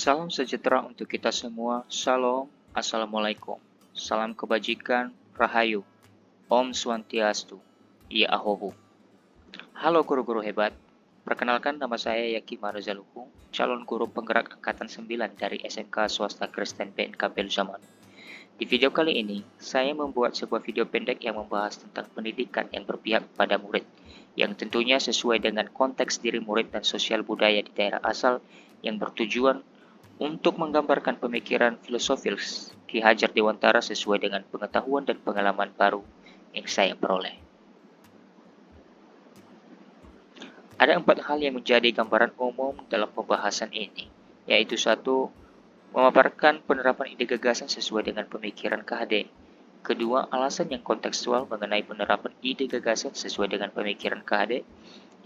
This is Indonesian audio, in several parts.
Salam sejahtera untuk kita semua. Shalom, Assalamualaikum. Salam kebajikan, Rahayu. Om Swantiastu. Ya Ahohu. Halo guru-guru hebat. Perkenalkan, nama saya Yaki Maruzaluku, calon guru penggerak Angkatan 9 dari SMK Swasta Kristen PNKP Zaman. Di video kali ini, saya membuat sebuah video pendek yang membahas tentang pendidikan yang berpihak pada murid, yang tentunya sesuai dengan konteks diri murid dan sosial budaya di daerah asal yang bertujuan untuk menggambarkan pemikiran filosofis Ki Hajar Dewantara sesuai dengan pengetahuan dan pengalaman baru yang saya peroleh. Ada 4 hal yang menjadi gambaran umum dalam pembahasan ini, yaitu 1. Memaparkan penerapan ide gagasan sesuai dengan pemikiran KHD. Kedua, alasan yang kontekstual mengenai penerapan ide gagasan sesuai dengan pemikiran KHD.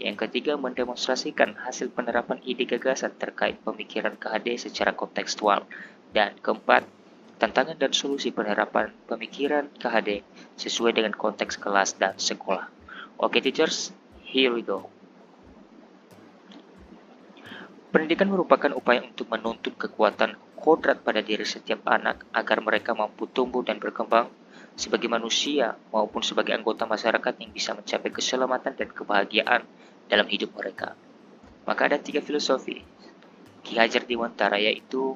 Yang ketiga, mendemonstrasikan hasil penerapan ide gagasan terkait pemikiran KHD secara kontekstual. Dan keempat, tantangan dan solusi penerapan pemikiran KHD sesuai dengan konteks kelas dan sekolah. Oke teachers, here we go. Pendidikan merupakan upaya untuk menuntut kekuatan kodrat pada diri setiap anak agar mereka mampu tumbuh dan berkembang sebagai manusia maupun sebagai anggota masyarakat yang bisa mencapai keselamatan dan kebahagiaan dalam hidup mereka. Maka ada 3 filosofi Ki Hajar Dewantara, yaitu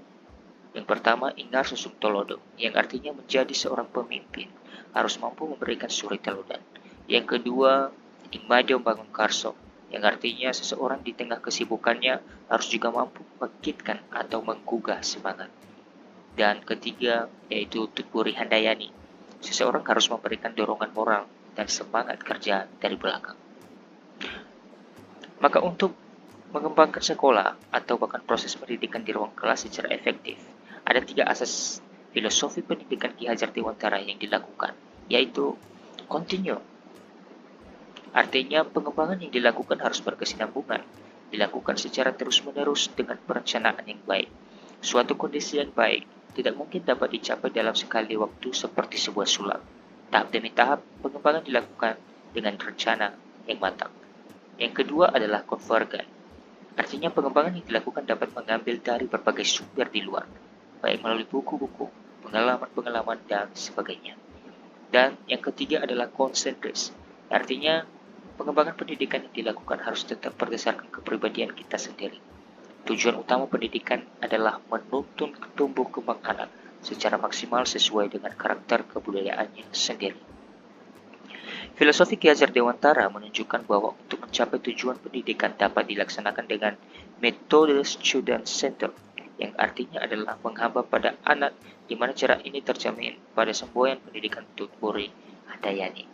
yang pertama, Ingar Susuk Tolodo, yang artinya menjadi seorang pemimpin harus mampu memberikan suri teladan. Yang kedua, Imado Bangun Karso, yang artinya seseorang di tengah kesibukannya harus juga mampu membangkitkan atau menggugah semangat. Dan ketiga, yaitu Tutpuri Handayani, seseorang harus memberikan dorongan moral dan semangat kerja dari belakang. Maka untuk mengembangkan sekolah atau bahkan proses pendidikan di ruang kelas secara efektif, ada 3 asas filosofi pendidikan Ki Hajar Dewantara yang dilakukan, yaitu continue. Artinya pengembangan yang dilakukan harus berkesinambungan, dilakukan secara terus-menerus dengan perencanaan yang baik. Suatu kondisi yang baik tidak mungkin dapat dicapai dalam sekali waktu seperti sebuah sulap. Tahap demi tahap, pengembangan dilakukan dengan rencana yang matang. Yang kedua adalah convergent. Artinya pengembangan yang dilakukan dapat mengambil dari berbagai sumber di luar, baik melalui buku-buku, pengalaman-pengalaman, dan sebagainya. Dan yang ketiga adalah concentris. Artinya pengembangan pendidikan yang dilakukan harus tetap berdasarkan kepribadian kita sendiri. Tujuan utama pendidikan adalah menuntun tumbuh kembang anak secara maksimal sesuai dengan karakter kebudayaannya sendiri. Filosofi Ki Hajar Dewantara menunjukkan bahwa untuk mencapai tujuan pendidikan dapat dilaksanakan dengan metode student center, yang artinya adalah menghamba pada anak, di mana cara ini tercermin pada semboyan pendidikan Tutpuri Handayani.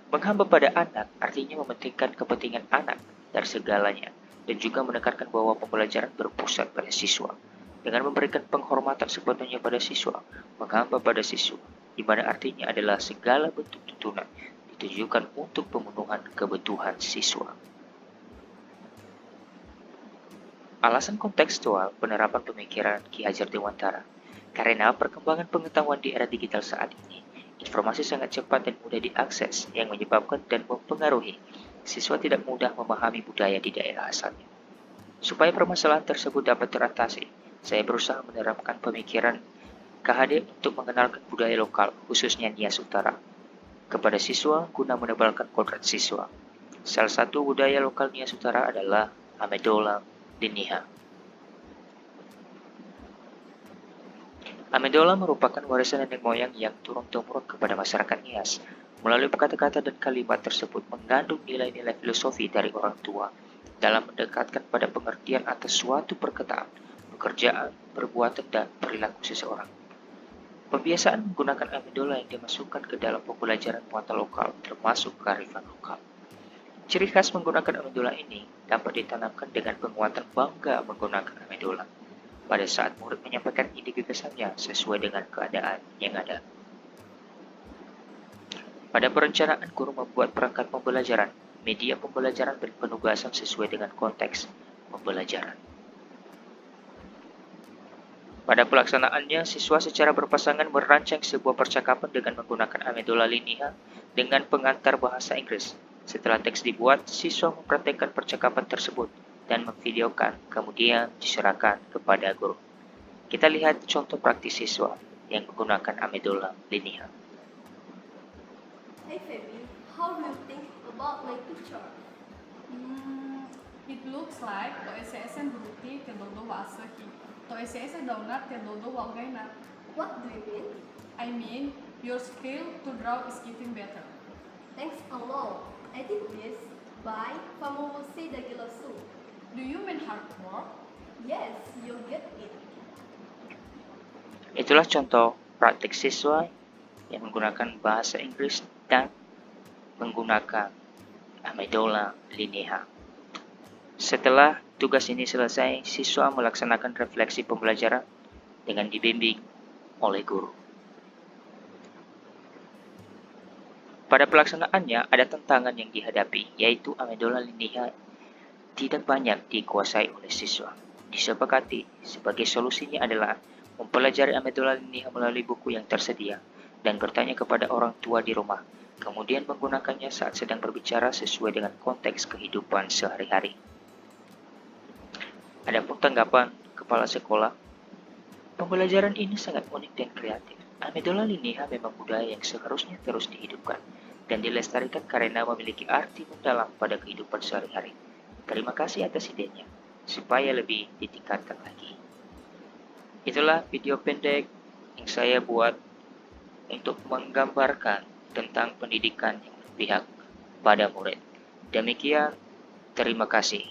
Menghamba pada anak artinya mementingkan kepentingan anak dari segalanya dan juga menekankan bahwa pembelajaran berpusat pada siswa. Dengan memberikan penghormatan sepenuhnya pada siswa, menghamba pada siswa, di mana artinya adalah segala bentuk tuntunan ditujukan untuk pemenuhan kebutuhan siswa. Alasan kontekstual penerapan pemikiran Ki Hajar Dewantara. Karena perkembangan pengetahuan di era digital saat ini, informasi sangat cepat dan mudah diakses yang menyebabkan dan mempengaruhi siswa tidak mudah memahami budaya di daerah asalnya. Supaya permasalahan tersebut dapat teratasi, saya berusaha menerapkan pemikiran KHD untuk mengenalkan budaya lokal, khususnya Nias Utara, kepada siswa guna menebalkan kodrat siswa. Salah satu budaya lokal Nias Utara adalah Amedolang Diniha. Amedolang merupakan warisan nenek moyang yang turun-temurun kepada masyarakat Nias. Melalui kata-kata dan kalimat tersebut mengandung nilai-nilai filosofi dari orang tua dalam mendekatkan pada pengertian atas suatu perkataan, pekerjaan, perbuatan, dan perilaku seseorang. Pembiasaan menggunakan Amedolang yang dimasukkan ke dalam pembelajaran muatan lokal termasuk kearifan lokal. Ciri khas menggunakan Amedolang ini dapat ditanamkan dengan penguatan bangga menggunakan Amedolang pada saat murid menyampaikan ide gagasannya sesuai dengan keadaan yang ada. Pada perencanaan, guru membuat perangkat pembelajaran, media pembelajaran, dan penugasan sesuai dengan konteks pembelajaran. Pada pelaksanaannya, siswa secara berpasangan merancang sebuah percakapan dengan menggunakan Amedolang Diniha dengan pengantar bahasa Inggris. Setelah teks dibuat, siswa mempraktekkan percakapan tersebut dan memvideokan, kemudian diserahkan kepada guru. Kita lihat contoh praktis siswa yang menggunakan amigdala linear. Hey Feby, how do you think about my picture? It looks like to SS bruti te dodo wasahi. To SS donut te dodo walgaina. What do you mean? I mean, your skill to draw is getting better. Thanks a lot. I did this by Famumusi Dagilasu. Do you mean hard work? Yes, you get it. Itulah contoh praktik siswa yang menggunakan bahasa Inggris dan menggunakan amigdala linear. Setelah tugas ini selesai, siswa melaksanakan refleksi pembelajaran dengan dibimbing oleh guru. Pada pelaksanaannya ada tantangan yang dihadapi, yaitu amigdala linear tidak banyak dikuasai oleh siswa. Disepakati sebagai solusinya adalah mempelajari amigdala linear melalui buku yang tersedia dan bertanya kepada orang tua di rumah, kemudian menggunakannya saat sedang berbicara sesuai dengan konteks kehidupan sehari-hari. Adapun tanggapan kepala sekolah, pembelajaran ini sangat unik dan kreatif. Amigdala linear memang budaya yang seharusnya terus dihidupkan dan dilestarikan karena memiliki arti mendalam pada kehidupan sehari-hari. Terima kasih atas idenya, supaya lebih ditingkatkan lagi. Itulah video pendek yang saya buat untuk menggambarkan tentang pendidikan yang berpihak pada murid. Demikian, terima kasih.